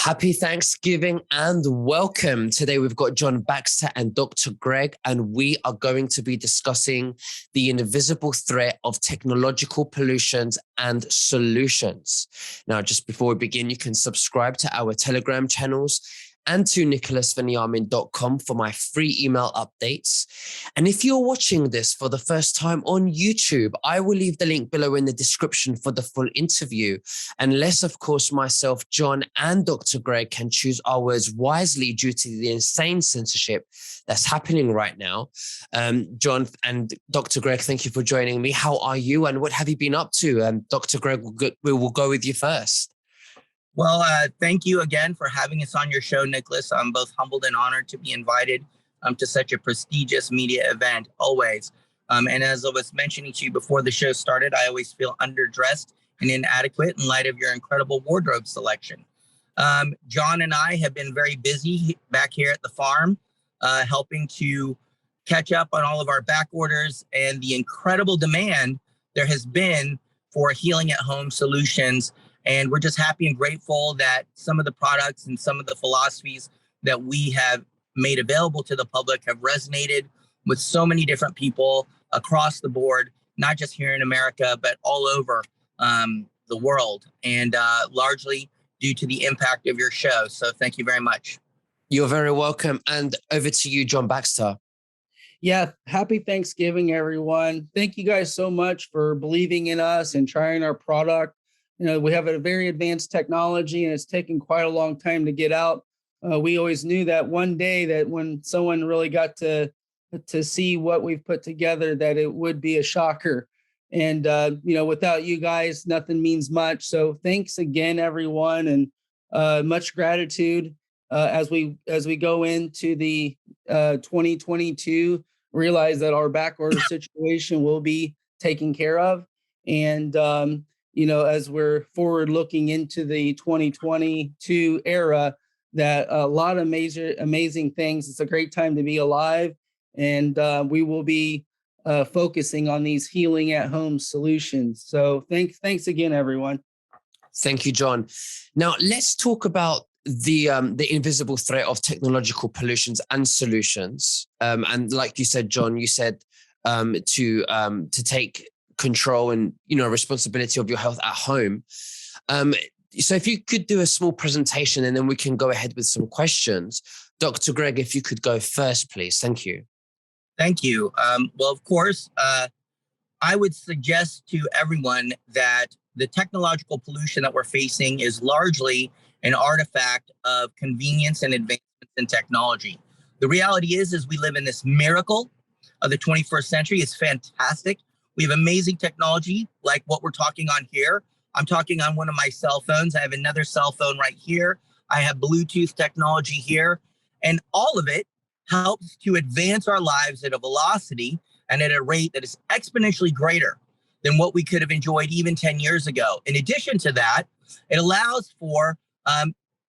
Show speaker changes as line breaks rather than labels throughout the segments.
Happy Thanksgiving and welcome. Today we've got John Baxter and Dr. Greg, and we are going to be discussing the invisible threat of technological pollutions and solutions. Now, just before we begin, you can subscribe to our Telegram channels and to nicholasveniamin.com for my free email updates. And if you're watching this for the first time on YouTube, I will leave the link below in the description for the full interview. Unless, of course, myself, John, and Dr. Greg can choose our words wisely due to the insane censorship that's happening right now. John and Dr. Greg, thank you for joining me. How are you and what have you been up to? Dr. Greg, we will go with you first.
Well, thank you again for having us on your show, Nicholas. I'm both humbled and honored to be invited to such a prestigious media event, always. And as I was mentioning to you before the show started, I always feel underdressed and inadequate in light of your incredible wardrobe selection. John and I have been very busy back here at the farm, helping to catch up on all of our back orders and the incredible demand there has been for healing at home solutions. And we're just happy and grateful that some of the products and some of the philosophies that we have made available to the public have resonated with so many different people across the board, not just here in America, but all over the world, and largely due to the impact of your show. So thank you very much.
You're very welcome. And over to you, John Baxter.
Yeah, happy Thanksgiving, everyone. Thank you guys so much for believing in us and trying our product. You know, we have a very advanced technology and it's taken quite a long time to get out. We always knew that one day that when someone really got to see what we've put together, that it would be a shocker. And, without you guys, nothing means much. So thanks again, everyone. And much gratitude as we go into the 2022, realize that our back order situation will be taken care of. And, as we're forward looking into the 2022 era, that a lot of amazing things. It's a great time to be alive. And we will be focusing on these healing at home solutions. So thanks again, everyone.
Thank you, John. Now let's talk about the invisible threat of technological pollutions and solutions. And like you said, John, you said to take control and responsibility of your health at home. So if you could do a small presentation and then we can go ahead with some questions. Dr. Greg, if you could go first, please. Thank you.
Thank you. Well, of course, I would suggest to everyone that the technological pollution that we're facing is largely an artifact of convenience and advancements in technology. The reality is we live in this miracle of the 21st century. It's fantastic. We have amazing technology like what we're talking on here. I'm talking on one of my cell phones. I have another cell phone right here. I have Bluetooth technology here. And all of it helps to advance our lives at a velocity and at a rate that is exponentially greater than what we could have enjoyed even 10 years ago. In addition to that, it allows for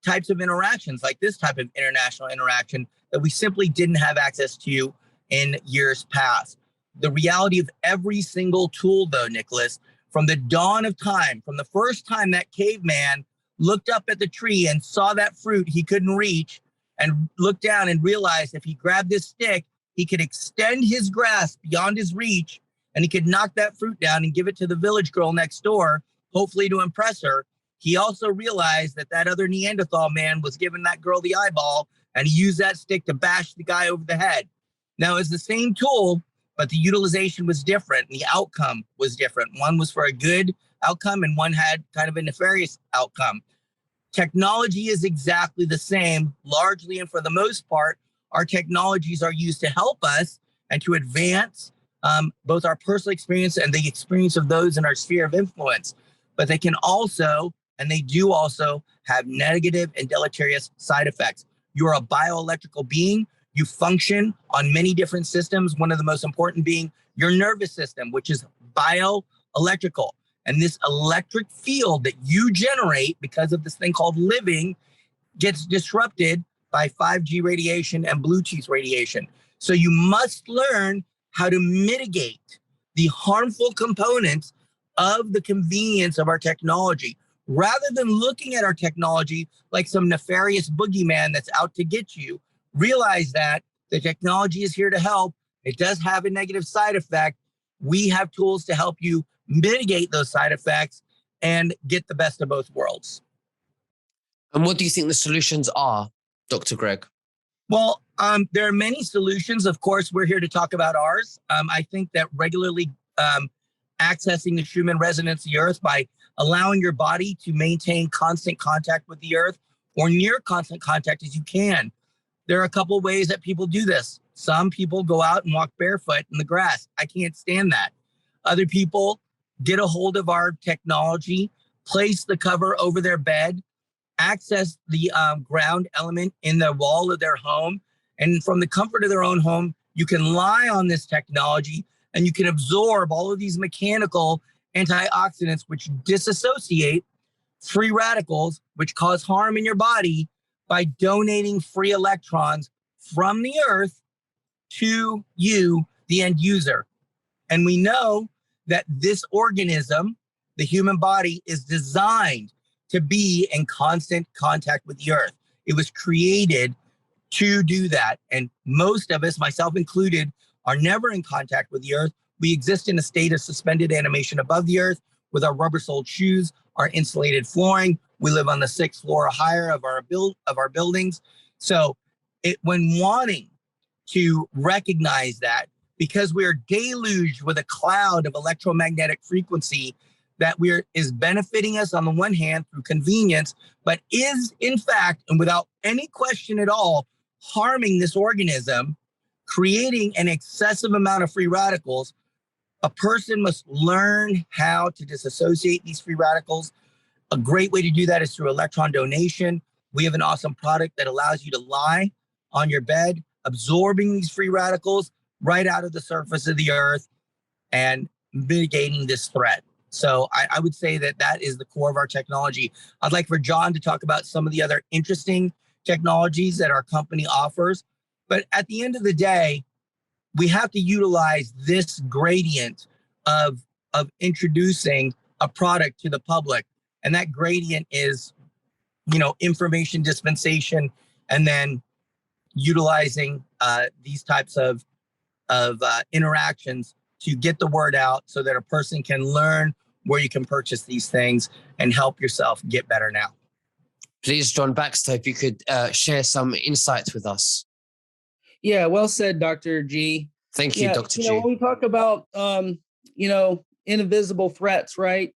types of interactions like this type of international interaction that we simply didn't have access to in years past. The reality of every single tool, though, Nicholas, from the dawn of time, from the first time that caveman looked up at the tree and saw that fruit he couldn't reach and looked down and realized if he grabbed this stick, he could extend his grasp beyond his reach and he could knock that fruit down and give it to the village girl next door, hopefully to impress her. He also realized that that other Neanderthal man was giving that girl the eyeball and he used that stick to bash the guy over the head. Now, it's the same tool, but the utilization was different and the outcome was different. One was for a good outcome and one had kind of a nefarious outcome. Technology is exactly the same, largely and for the most part. Our technologies are used to help us and to advance both our personal experience and the experience of those in our sphere of influence. But they can also, and they do also, have negative and deleterious side effects. You're a bioelectrical being. You function on many different systems, one of the most important being your nervous system, which is bioelectrical. And this electric field that you generate because of this thing called living gets disrupted by 5G radiation and Bluetooth radiation. So you must learn how to mitigate the harmful components of the convenience of our technology. rather than looking at our technology like some nefarious boogeyman that's out to get you, realize that the technology is here to help. It does have a negative side effect. We have tools to help you mitigate those side effects and get the best of both worlds.
And what do you think the solutions are, Dr. Greg?
Well, there are many solutions. Of course, we're here to talk about ours. I think that regularly accessing the Schumann resonance of the earth by allowing your body to maintain constant contact with the earth, or near constant contact as you can. There are a couple of ways that people do this. Some people go out and walk barefoot in the grass. I can't stand that. Other people get a hold of our technology, place the cover over their bed, access the ground element in the wall of their home. And from the comfort of their own home, you can lie on this technology and you can absorb all of these mechanical antioxidants, which disassociate free radicals, which cause harm in your body, by donating free electrons from the earth to you, the end user. And we know that this organism, the human body, is designed to be in constant contact with the earth. It was created to do that. And most of us, myself included, are never in contact with the earth. We exist in a state of suspended animation above the earth with our rubber-soled shoes, our insulated flooring. We live on the 6th floor or higher of our buildings. So when wanting to recognize that, because we are deluged with a cloud of electromagnetic frequency that is benefiting us on the one hand through convenience, but is in fact, and without any question at all, harming this organism, creating an excessive amount of free radicals, a person must learn how to disassociate these free radicals. A great way to do that is through electron donation. We have an awesome product that allows you to lie on your bed, absorbing these free radicals right out of the surface of the earth and mitigating this threat. So I would say that that is the core of our technology. I'd like for John to talk about some of the other interesting technologies that our company offers. But at the end of the day, we have to utilize this gradient of introducing a product to the public. And that gradient is, information dispensation, and then utilizing these types of interactions to get the word out so that a person can learn where you can purchase these things and help yourself get better now.
Please, John Baxter, if you could share some insights with us.
Yeah, well said, Dr. G.
Thank you, Dr. G.
When we talk about, invisible threats, right?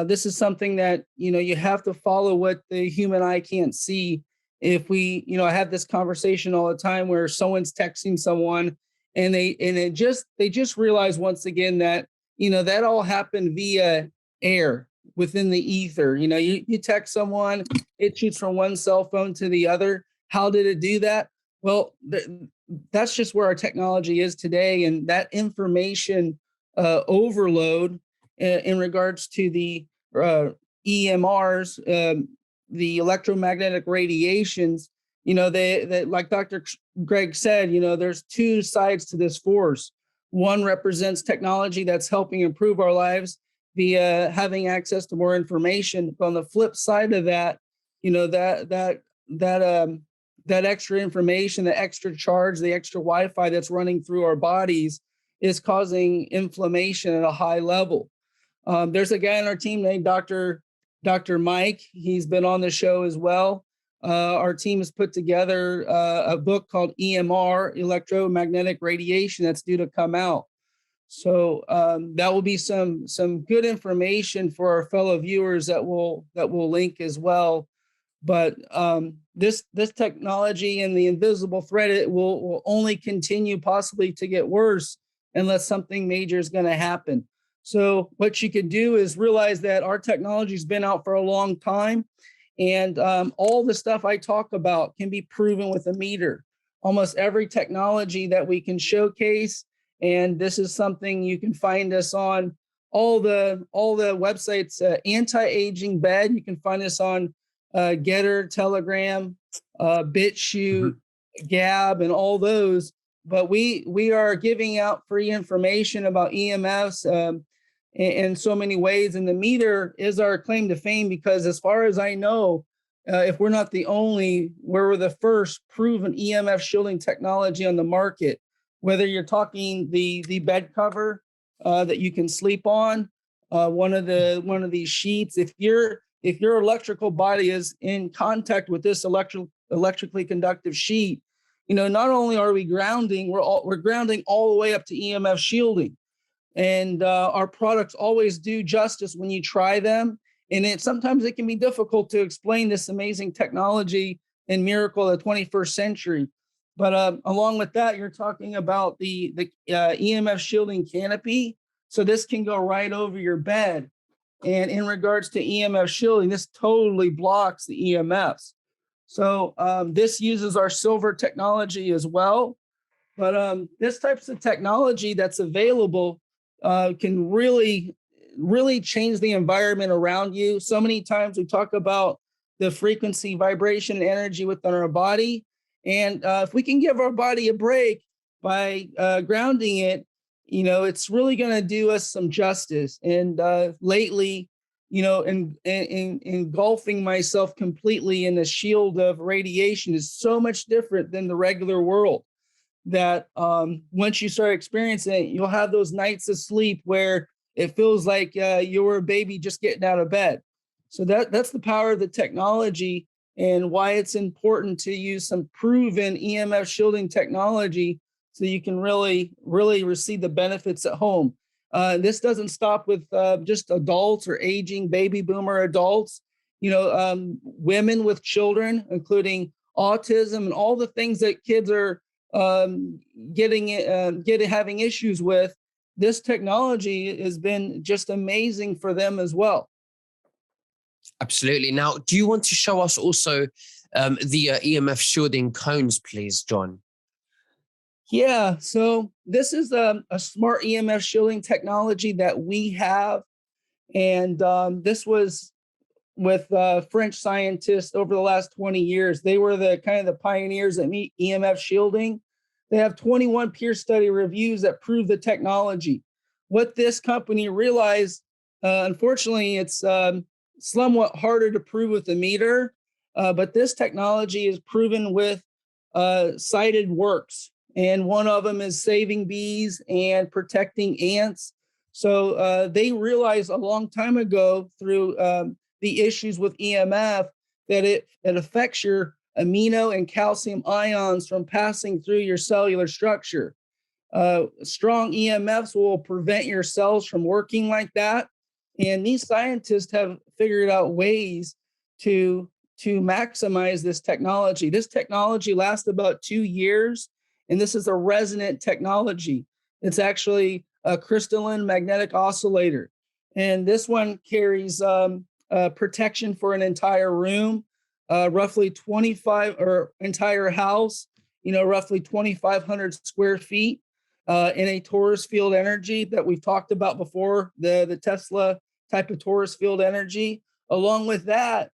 This is something that, you have to follow what the human eye can't see. If we, I have this conversation all the time where someone's texting someone and they just realize once again that, that all happened via air within the ether. You text someone, it shoots from one cell phone to the other. How did it do that? Well, that's just where our technology is today. And that information overload in regards to the EMRs, the electromagnetic radiations, they like Dr. Greg said, there's two sides to this force. One represents technology that's helping improve our lives via having access to more information. But on the flip side of that, that extra information, the extra charge, the extra Wi-Fi that's running through our bodies is causing inflammation at a high level. There's a guy on our team named Dr. Mike. He's been on the show as well. Our team has put together a book called EMR, Electromagnetic Radiation, that's due to come out. So that will be some good information for our fellow viewers that will link as well. But this technology and the invisible threat, it will only continue possibly to get worse unless something major is going to happen. So what you can do is realize that our technology has been out for a long time, and all the stuff I talk about can be proven with a meter. Almost every technology that we can showcase, and this is something you can find us on all the websites. Anti-aging bed, you can find us on Getter, Telegram, BitChute, Gab, and all those. But we are giving out free information about EMFs. in so many ways. And the meter is our claim to fame because, as far as I know, if we're not the only, we're the first proven EMF shielding technology on the market. Whether you're talking the bed cover that you can sleep on, one of these sheets. If your electrical body is in contact with this electrically conductive sheet, not only are we grounding, we're grounding all the way up to EMF shielding. And our products always do justice when you try them. And sometimes it can be difficult to explain this amazing technology and miracle of the 21st century. But along with that, you're talking about the EMF Shielding Canopy. So this can go right over your bed. And in regards to EMF shielding, this totally blocks the EMFs. So this uses our silver technology as well. But this types of technology that's available can really change the environment around you. So many times we talk about the frequency, vibration, and energy within our body. And if we can give our body a break by grounding it, it's really going to do us some justice. And lately, engulfing myself completely in the shield of radiation is so much different than the regular world, that once you start experiencing it, you'll have those nights of sleep where it feels like you were a baby just getting out of bed. So that's the power of the technology, and why it's important to use some proven EMF shielding technology so you can really receive the benefits at home. This doesn't stop with just adults or aging baby boomer adults. Women with children, including autism and all the things that kids are having issues with. This technology has been just amazing for them as well.
Absolutely. Now, do you want to show us also the EMF shielding cones, please, John?
Yeah, so this is a smart EMF shielding technology that we have. And this was with French scientists over the last 20 years. They were the kind of the pioneers in EMF shielding. They have 21 peer study reviews that prove the technology. What this company realized, unfortunately, it's somewhat harder to prove with the meter, but this technology is proven with sighted works. And one of them is saving bees and protecting ants. So they realized a long time ago through the issues with EMF that it affects your amino and calcium ions from passing through your cellular structure. Strong EMFs will prevent your cells from working like that. And these scientists have figured out ways to maximize this technology. This technology lasts about 2 years, and this is a resonant technology. It's actually a crystalline magnetic oscillator. And this one carries protection for an entire room, roughly 25, or entire house, roughly 2,500 square feet in a torus field energy that we've talked about before, the Tesla type of torus field energy. Along with that,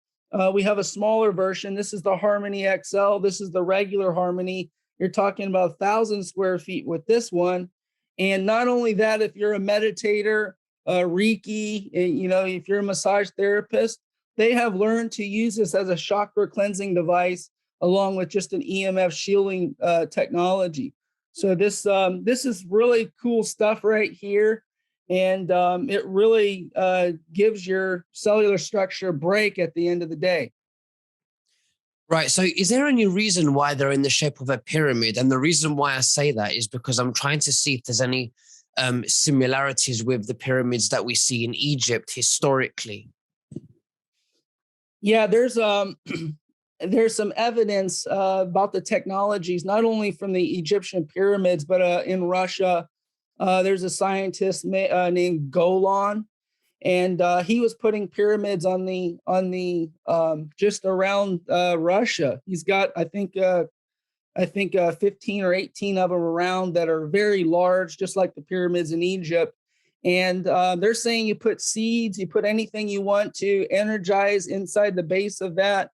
we have a smaller version. This is the Harmony XL. This is the regular Harmony. You're talking about 1,000 square feet with this one. And not only that, if you're a meditator, Reiki, if you're a massage therapist, they have learned to use this as a chakra cleansing device, along with just an EMF shielding technology. So this is really cool stuff right here. And it really gives your cellular structure a break at the end of the day.
Right. So is there any reason why they're in the shape of a pyramid? And the reason why I say that is because I'm trying to see if there's any similarities with the pyramids that we see in Egypt historically.
Yeah, there's some evidence about the technologies, not only from the Egyptian pyramids, but in Russia. There's a scientist named Golan, and he was putting pyramids on the just around Russia. He's got, I think 15 or 18 of them around that are very large, just like the pyramids in Egypt. And they're saying you put seeds, you put anything you want to energize inside the base of that.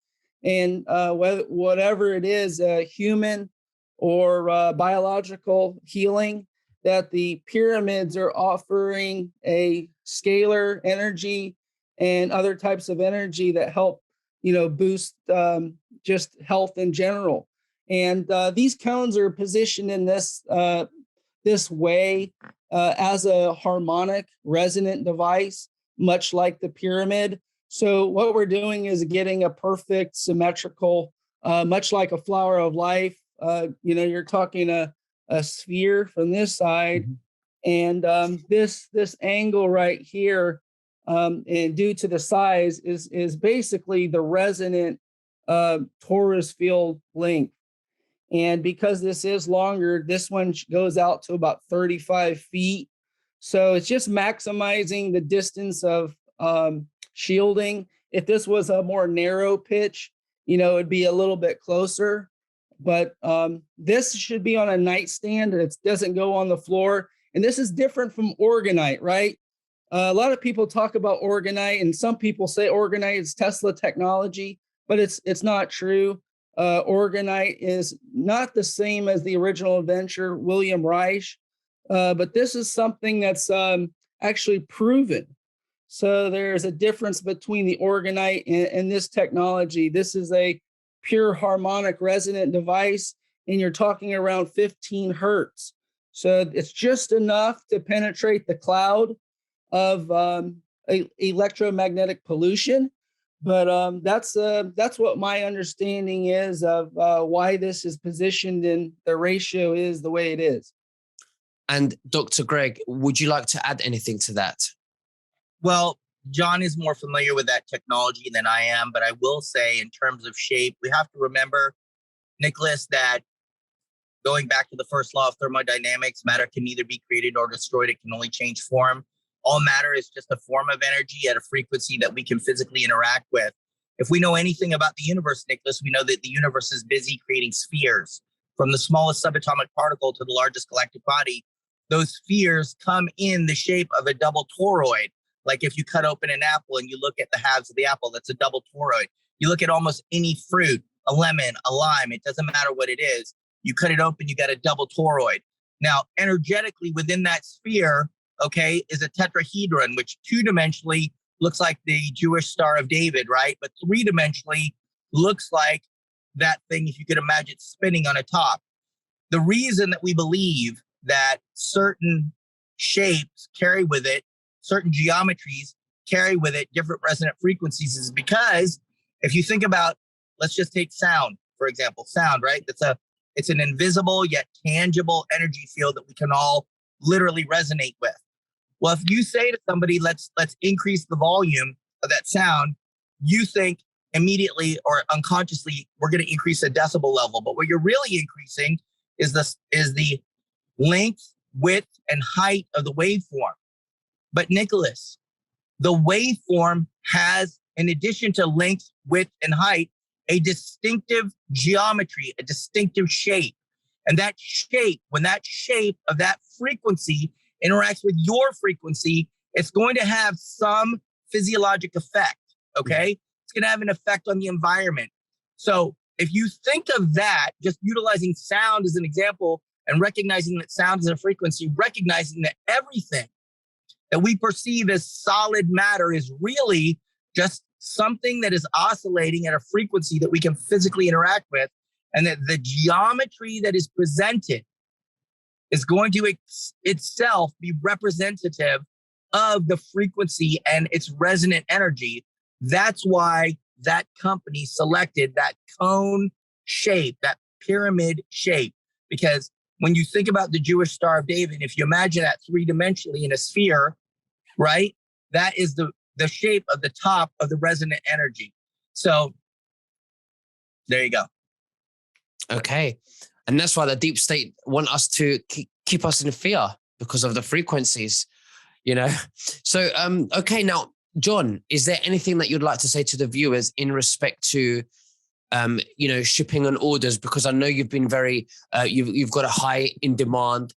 And whatever it is, human or biological healing, that the pyramids are offering a scalar energy and other types of energy that help, boost just health in general. And these cones are positioned in this way as a harmonic resonant device, much like the pyramid. So what we're doing is getting a perfect symmetrical, much like a flower of life. You're talking a sphere from this side, and this angle right here, and due to the size, is basically the resonant torus field length. And because this is longer, this one goes out to about 35 feet. So it's just maximizing the distance of shielding. If this was a more narrow pitch, it'd be a little bit closer. But this should be on a nightstand. It doesn't go on the floor. And this is different from orgonite, right? A lot of people talk about orgonite, and some people say orgonite is Tesla technology, but it's not true. Orgonite is not the same as the original inventor, William Reich, but this is something that's actually proven. So there's a difference between the orgonite and this technology. This is a pure harmonic resonant device, and you're talking around 15 hertz. So it's just enough to penetrate the cloud of electromagnetic pollution. But that's what my understanding is of why this is positioned and the ratio is the way it is.
And Dr. Greg, would you like to add anything to that?
Well, John is more familiar with that technology than I am, but I will say in terms of shape, we have to remember, Nicholas, that going back to the first law of thermodynamics, matter can neither be created or destroyed. It can only change form. All matter is just a form of energy at a frequency that we can physically interact with. If we know anything about the universe, Nicholas, we know that the universe is busy creating spheres. From the smallest subatomic particle to the largest galactic body, those spheres come in the shape of a double toroid. Like if you cut open an apple and you look at the halves of the apple, that's a double toroid. You look at almost any fruit, a lemon, a lime, it doesn't matter what it is. You cut it open, you got a double toroid. Now, energetically within that sphere, okay, is a tetrahedron, which two-dimensionally looks like the Jewish Star of David, right? But three-dimensionally looks like that thing, if you could imagine spinning on a top. The reason that we believe that certain shapes carry with it, certain geometries carry with it different resonant frequencies is because if you think about, let's just take sound, for example, sound, right? It's an invisible yet tangible energy field that we can all literally resonate with. Well, if you say to somebody, let's increase the volume of that sound, you think immediately or unconsciously, we're going to increase the decibel level. But what you're really increasing is the length, width, and height of the waveform. But Nicholas, the waveform has, in addition to length, width, and height, a distinctive geometry, a distinctive shape. And that shape, when that shape of that frequency interacts with your frequency, it's going to have some physiologic effect, okay? It's going to have an effect on the environment. So if you think of that, just utilizing sound as an example and recognizing that sound is a frequency, recognizing that everything that we perceive as solid matter is really just something that is oscillating at a frequency that we can physically interact with, and that the geometry that is presented is going to itself be representative of the frequency and its resonant energy. That's why that company selected that cone shape, that pyramid shape, because when you think about the Jewish Star of David, if you imagine that three-dimensionally in a sphere, right, that is the shape of the top of the resonant energy. So there you go.
Okay. And that's why the deep state want us to keep us in fear because of the frequencies, So, okay, now, John, is there anything that you'd like to say to the viewers in respect to, shipping and orders? Because I know you've been very, you've got a high in demand.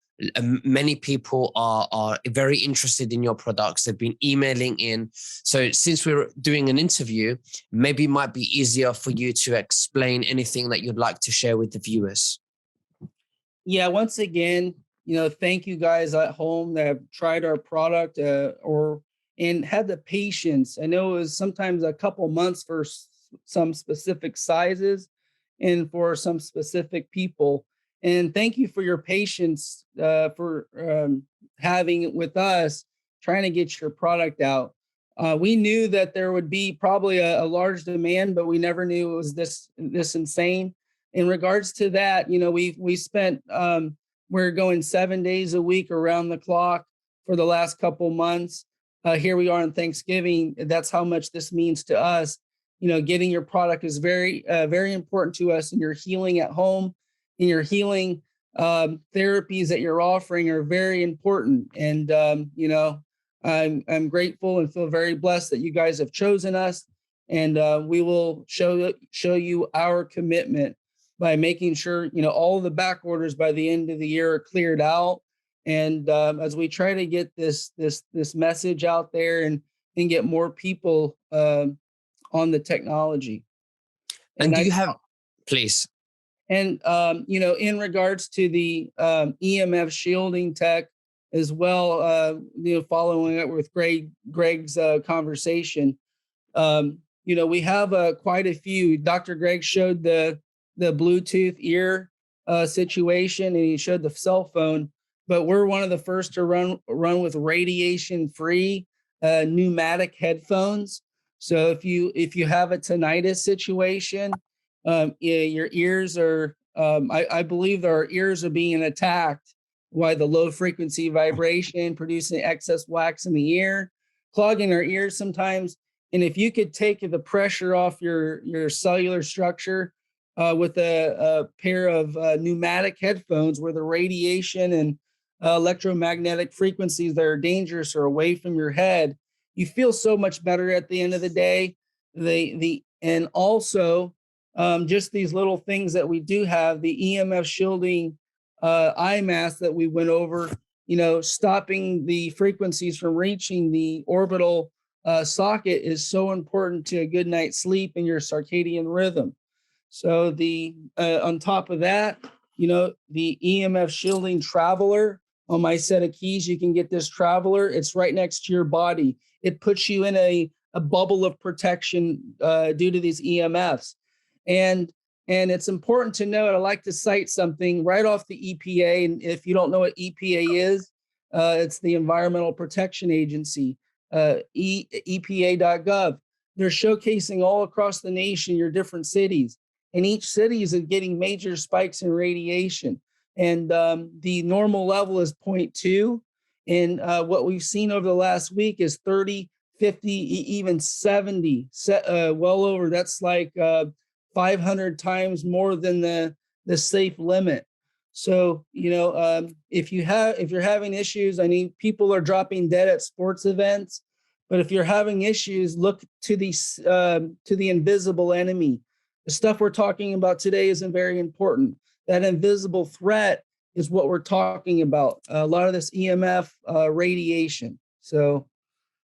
Many people are very interested in your products. They've been emailing in. So since we're doing an interview, maybe it might be easier for you to explain anything that you'd like to share with the viewers.
Yeah, once again, thank you guys at home that have tried our product and had the patience. I know it was sometimes a couple months for some specific sizes and for some specific people. And thank you for your patience for having it with us, trying to get your product out. We knew that there would be probably a large demand, but we never knew it was this insane. In regards to that, we spent we're going 7 days a week around the clock for the last couple months. Here we are on Thanksgiving. That's how much this means to us. Getting your product is very, very important to us, and your healing at home and your healing therapies that you're offering are very important. And I'm grateful and feel very blessed that you guys have chosen us, and we will show you our commitment by making sure all of the back orders by the end of the year are cleared out. And as we try to get this message out there and get more people on the technology.
And do you have, please?
And in regards to the EMF shielding tech as well, following up with Greg's conversation, we have quite a few. Dr. Greg showed the Bluetooth ear situation, and he showed the cell phone. But we're one of the first to run with radiation-free pneumatic headphones. So if you have a tinnitus situation, your ears are, I believe our ears are being attacked by the low frequency vibration, producing excess wax in the ear, clogging our ears sometimes. And if you could take the pressure off your cellular structure with a pair of pneumatic headphones where the radiation and electromagnetic frequencies that are dangerous are away from your head, you feel so much better at the end of the day. And also just these little things that we do have, the EMF shielding eye mask that we went over, stopping the frequencies from reaching the orbital socket is so important to a good night's sleep and your circadian rhythm. So on top of that, the EMF shielding traveler on my set of keys, you can get this traveler. It's right next to your body. It puts you in a bubble of protection due to these EMFs. And it's important to note, I like to cite something right off the EPA. And if you don't know what EPA is, it's the Environmental Protection Agency, EPA.gov. They're showcasing all across the nation, your different cities. And each city is getting major spikes in radiation. And the normal level is 0.2. And what we've seen over the last week is 30, 50, even 70, well over. That's like 500 times more than the safe limit. So, if you're having issues, people are dropping dead at sports events, but if you're having issues, look to the invisible enemy. The stuff we're talking about today isn't very important. That invisible threat is what we're talking about. A lot of this EMF radiation. So.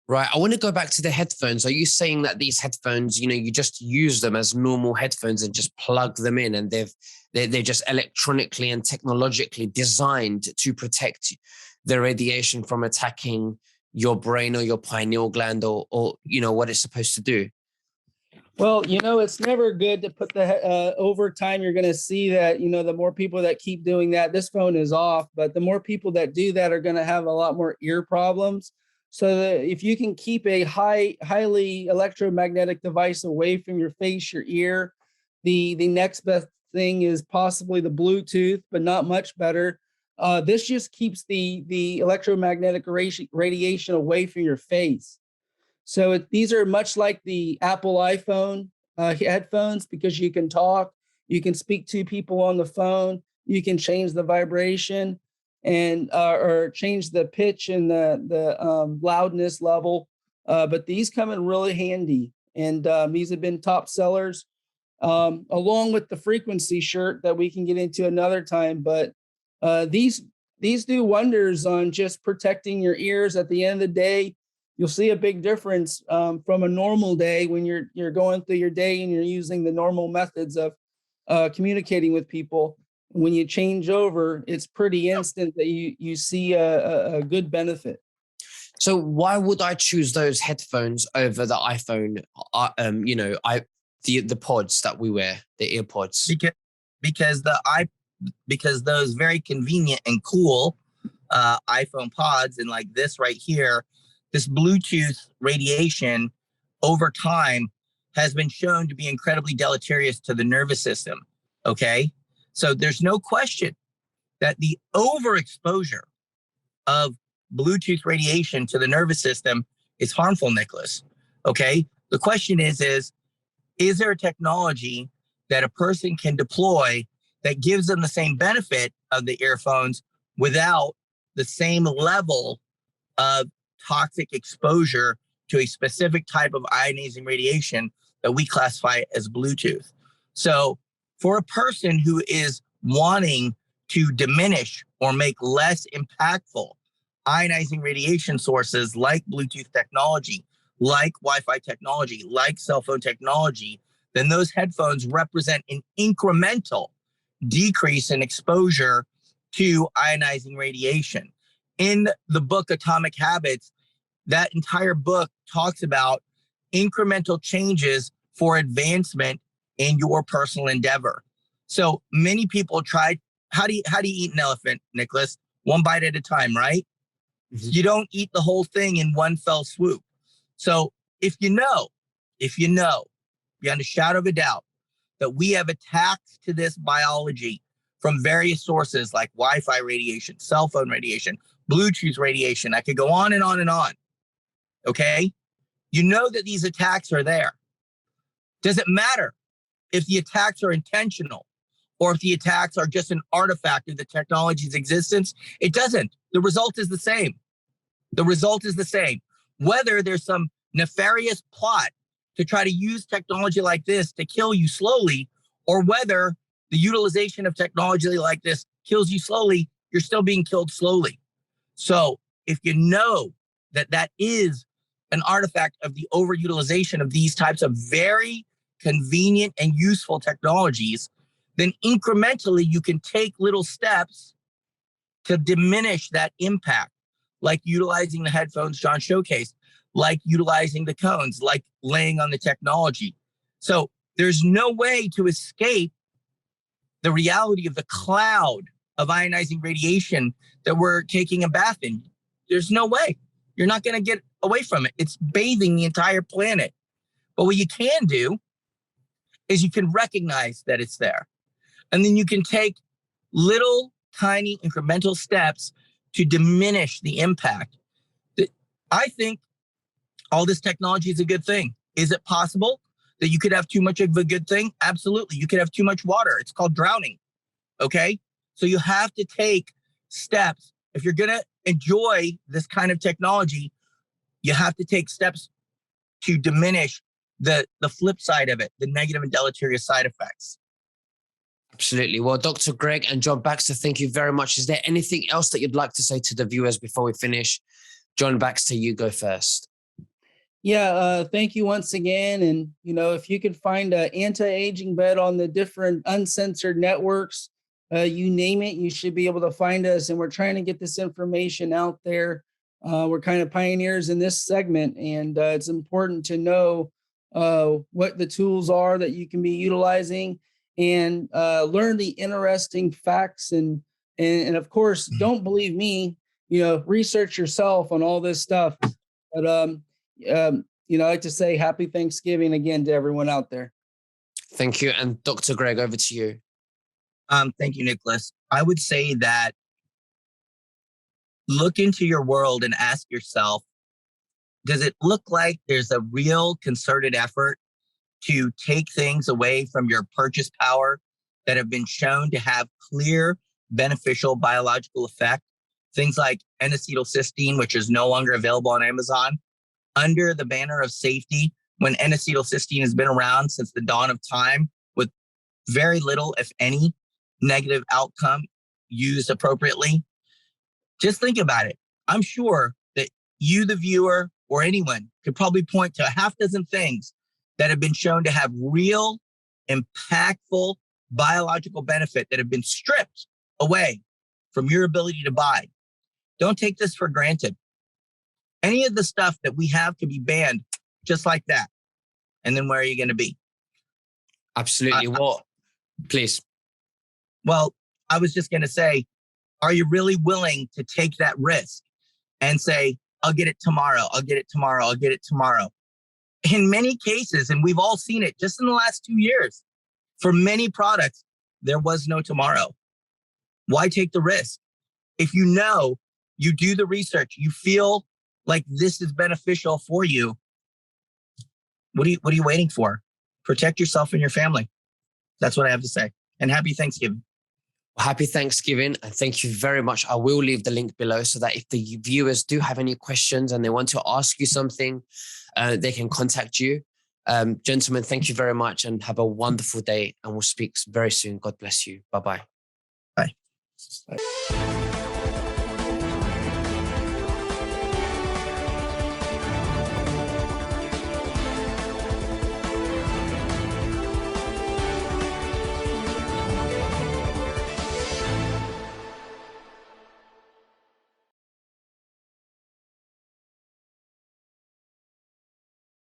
Right. I want to go back to the headphones. Are you saying that these headphones, you just use them as normal headphones and just plug them in, and they're just electronically and technologically designed to protect the radiation from attacking your brain or your pineal gland or what it's supposed to do?
Well, it's never good to put over time. You're going to see that, the more people that keep doing that, this phone is off, but the more people that do that are going to have a lot more ear problems. So that if you can keep a highly electromagnetic device away from your face, your ear, the next best thing is possibly the Bluetooth, but not much better. This just keeps the electromagnetic radiation away from your face. So these are much like the Apple iPhone headphones, because you can talk, you can speak to people on the phone, you can change the vibration and or change the pitch and the loudness level. But these come in really handy, and these have been top sellers, along with the frequency shirt that we can get into another time. But these do wonders on just protecting your ears. At the end of the day, you'll see a big difference from a normal day when you're going through your day and you're using the normal methods of communicating with people. When you change over, it's pretty instant that you see a good benefit.
So why would I choose those headphones over the iPhone? The pods that we wear, the ear pods.
Because those very convenient and cool iPhone pods, and like this right here, this Bluetooth radiation over time has been shown to be incredibly deleterious to the nervous system. Okay, so there's no question that the overexposure of Bluetooth radiation to the nervous system is harmful, Nicholas. Okay, the question is there a technology that a person can deploy that gives them the same benefit of the earphones without the same level of toxic exposure to a specific type of ionizing radiation that we classify as Bluetooth? So for a person who is wanting to diminish or make less impactful ionizing radiation sources like Bluetooth technology, like Wi-Fi technology, like cell phone technology, then those headphones represent an incremental decrease in exposure to ionizing radiation. In the book Atomic Habits, that entire book talks about incremental changes for advancement in your personal endeavor. So many people try. How do you eat an elephant, Nicholas? One bite at a time, right? Mm-hmm. You don't eat the whole thing in one fell swoop. So if you know, beyond a shadow of a doubt, that we have attacks to this biology from various sources like Wi-Fi radiation, cell phone radiation, Bluetooth radiation, I could go on and on and on. Okay? You know that these attacks are there. Does it matter if the attacks are intentional or if the attacks are just an artifact of the technology's existence? It doesn't. The result is the same. The result is the same. Whether there's some nefarious plot to try to use technology like this to kill you slowly, or whether the utilization of technology like this kills you slowly, you're still being killed slowly. So if you know that that is an artifact of the overutilization of these types of very convenient and useful technologies, then incrementally you can take little steps to diminish that impact, like utilizing the headphones John showcased, like utilizing the cones, like laying on the technology. So there's no way to escape the reality of the cloud of ionizing radiation that we're taking a bath in. There's no way. You're not going to get away from it. It's bathing the entire planet. But what you can do is you can recognize that it's there. And then you can take little tiny incremental steps to diminish the impact. I think all this technology is a good thing. Is it possible that you could have too much of a good thing? Absolutely. You could have too much water. It's called drowning. Okay? So you have to take steps. If you're going to enjoy this kind of technology, you have to take steps to diminish the flip side of it, the negative and deleterious side effects.
Absolutely. Well, Dr. Greg and John Baxter, thank you very much. Is there anything else that you'd like to say to the viewers before we finish? John Baxter, you go first.
Yeah, thank you once again. And, if you could find an anti-aging bed on the different uncensored networks, you name it, you should be able to find us. And we're trying to get this information out there. We're kind of pioneers in this segment, and it's important to know what the tools are that you can be utilizing, and learn the interesting facts. And of course, don't believe me, research yourself on all this stuff. But I'd like to say happy Thanksgiving again to everyone out there.
Thank you. And Dr. Greg, over to you.
Thank you, Nicholas. I would say that look into your world and ask yourself, does it look like there's a real concerted effort to take things away from your purchase power that have been shown to have clear beneficial biological effect? Things like N-acetylcysteine, which is no longer available on Amazon, under the banner of safety, when N-acetylcysteine has been around since the dawn of time with very little, if any, negative outcome used appropriately. Just think about it. I'm sure that you, the viewer, or anyone could probably point to a half dozen things that have been shown to have real, impactful biological benefit that have been stripped away from your ability to buy. Don't take this for granted. Any of the stuff that we have could be banned just like that. And then where are you going to be?
Absolutely. Well, please.
Well, I was just going to say, are you really willing to take that risk and say, I'll get it tomorrow, I'll get it tomorrow, I'll get it tomorrow? In many cases, and we've all seen it just in the last 2 years, for many products, there was no tomorrow. Why take the risk? If you know, you do the research, you feel like this is beneficial for you, what are you waiting for? Protect yourself and your family. That's what I have to say. And happy Thanksgiving.
Happy Thanksgiving, and thank you very much. I will leave the link below so that if the viewers do have any questions and they want to ask you something, they can contact you. Gentlemen, thank you very much and have a wonderful day, and we'll speak very soon. God bless you. Bye-bye.
Bye.
Bye.